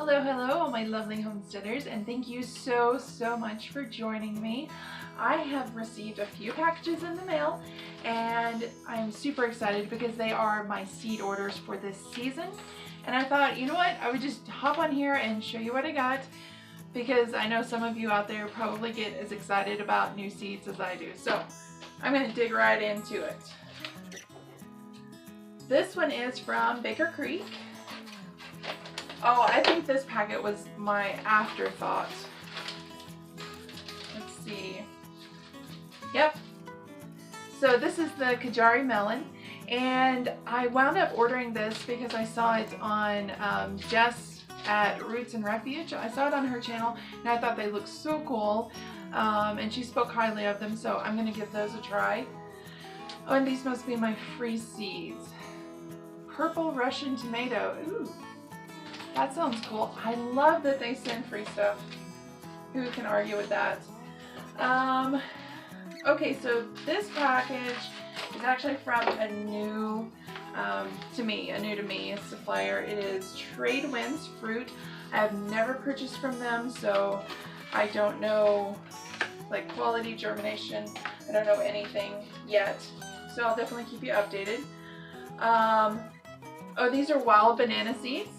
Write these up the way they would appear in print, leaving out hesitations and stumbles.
Hello, hello, all my lovely homesteaders, and thank you so much for joining me. I have received a few packages in the mail, and I'm super excited because they are my seed orders for this season. And I thought, you know what, I would just hop on here and show you what I got, because I know some of you out there probably get as excited about new seeds as I do. So I'm going to dig right into it. This one is from Baker Creek. Oh, I think this packet was my afterthought. Let's see. Yep. So this is the Kajari Mellon, and I wound up ordering this because I saw it on Jess at Roots and Refuge. I saw it on her channel, and I thought they looked so cool, and she spoke highly of them, so I'm going to give those a try. Oh, and these must be my free seeds. Purple Russian tomato. Ooh. That sounds cool. I love that they send free stuff. Who can argue with that? Okay, so this package is actually from a new to me supplier. It is Trade Winds Fruit. I have never purchased from them, so I don't know like quality, germination. I don't know anything yet, so I'll definitely keep you updated. Oh, these are wild banana seeds.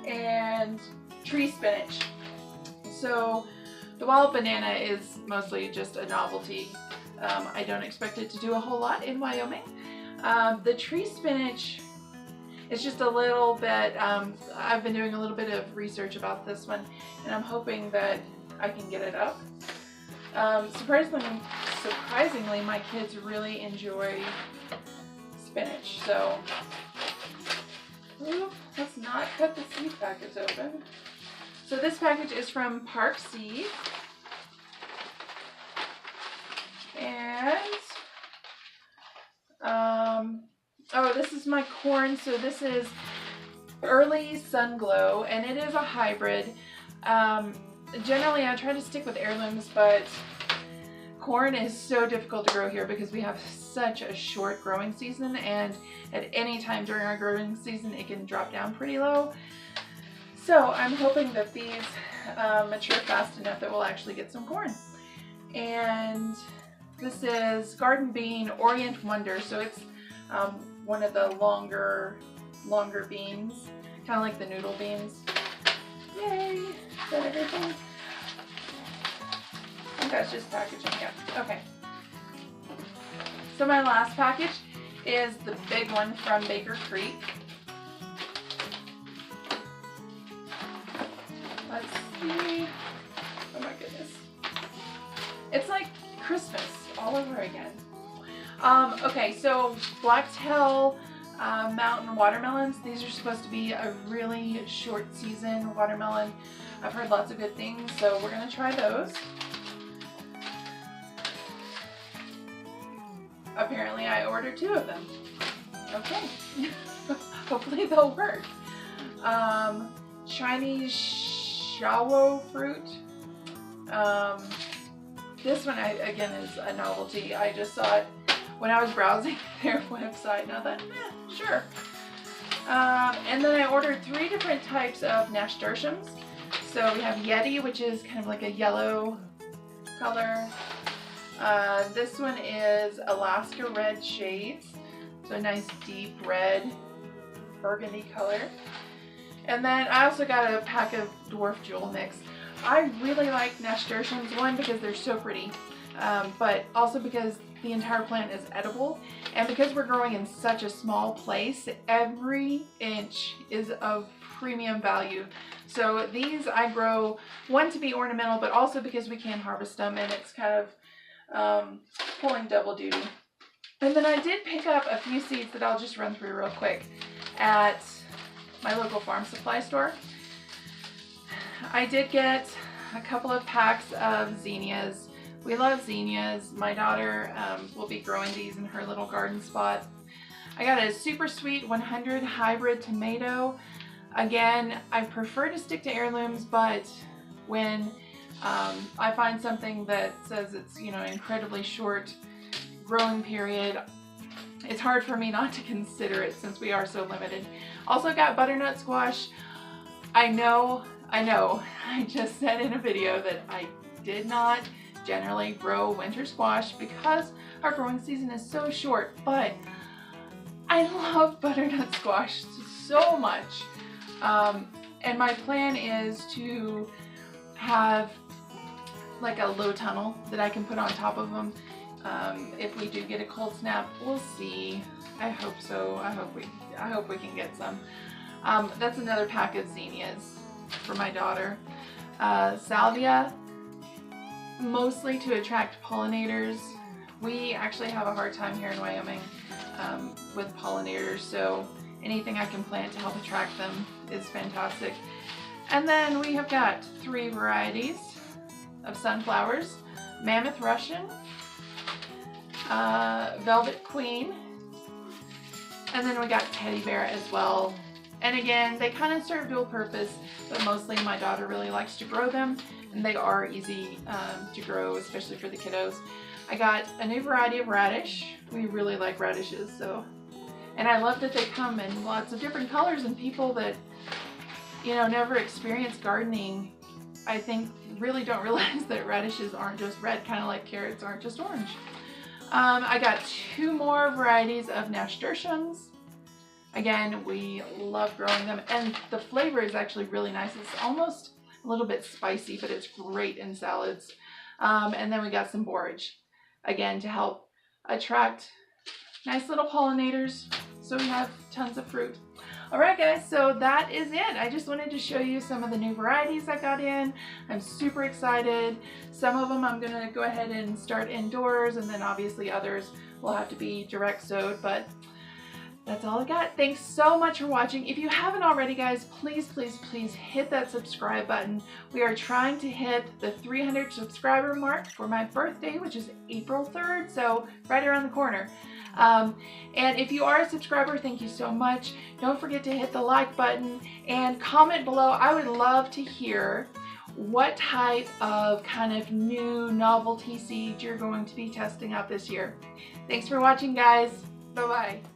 And tree spinach. So the wild banana is mostly just a novelty. I don't expect it to do a whole lot in Wyoming. The tree spinach is just a little bit, I've been doing a little bit of research about this one, and I'm hoping that I can get it up. Surprisingly, my kids really enjoy spinach, so let's not cut the seed packets open. So this package is from Park Seed. And, oh, this is my corn. So this is Early Sunglow, and it is a hybrid. Generally, I try to stick with heirlooms, but corn is so difficult to grow here because we have such a short growing season, and at any time during our growing season it can drop down pretty low. So I'm hoping that these mature fast enough that we'll actually get some corn. And this is Garden Bean Orient Wonder, so it's one of the longer beans, kind of like the noodle beans. Yay! Is that everything? I think that's just packaging, yeah. Okay. So my last package is the big one from Baker Creek. Let's see. Oh my goodness. It's like Christmas all over again. Okay, so Blacktail Mountain watermelons. These are supposed to be a really short season watermelon. I've heard lots of good things, so we're going to try those. Apparently I ordered 2 of them. Okay. Hopefully they'll work. Chinese Shawo fruit. This one, again, is a novelty. I just saw it when I was browsing their website, and I thought, sure. And then I ordered 3 different types of nasturtiums. So we have Yeti, which is kind of like a yellow color. This one is Alaska Red Shades, so a nice deep red burgundy color. And then I also got a pack of Dwarf Jewel Mix. I really like nasturtiums, one because they're so pretty, but also because the entire plant is edible, and because we're growing in such a small place, every inch is of premium value. So these I grow, one, to be ornamental, but also because we can harvest them, and it's kind of pulling double duty. And then I did pick up a few seeds that I'll just run through real quick at my local farm supply store. I did get a couple of packs of zinnias. We love zinnias. My daughter will be growing these in her little garden spot. I got a super sweet 100 hybrid tomato. Again, I prefer to stick to heirlooms, but when I find something that says it's, you know, incredibly short growing period, it's hard for me not to consider it since we are so limited. Also got butternut squash. I know, I just said in a video that I did not generally grow winter squash because our growing season is so short, but I love butternut squash so much. And my plan is to have like a low tunnel that I can put on top of them. If we do get a cold snap, we'll see. I hope so. I hope we can get some. That's another pack of zinnias for my daughter. Salvia, mostly to attract pollinators. We actually have a hard time here in Wyoming with pollinators, so anything I can plant to help attract them is fantastic. And then we have got 3 varieties of sunflowers: Mammoth Russian, Velvet Queen, and then we got Teddy Bear as well. And again, they kind of serve dual purpose, but mostly my daughter really likes to grow them, and they are easy to grow, especially for the kiddos. I got a new variety of radish. We really like radishes, so. And I love that they come in lots of different colors, and people that, you know, never experienced gardening, I think really don't realize that radishes aren't just red, kind of like carrots aren't just orange. I got 2 more varieties of nasturtiums. Again, we love growing them, and the flavor is actually really nice. It's almost a little bit spicy, but it's great in salads. And then we got some borage, again, to help attract nice little pollinators, so we have tons of fruit. Alright guys, so that is it. I just wanted to show you some of the new varieties I got in. I'm super excited. Some of them I'm going to go ahead and start indoors, and then obviously others will have to be direct sowed, but that's all I got. Thanks so much for watching. If you haven't already, guys, please hit that subscribe button. We are trying to hit the 300 subscriber mark for my birthday, which is April 3rd, so right around the corner. And if you are a subscriber, thank you so much. Don't forget to hit the like button and comment below. I would love to hear what type of kind of new novelty seeds you're going to be testing out this year. Thanks for watching, guys. Bye-bye.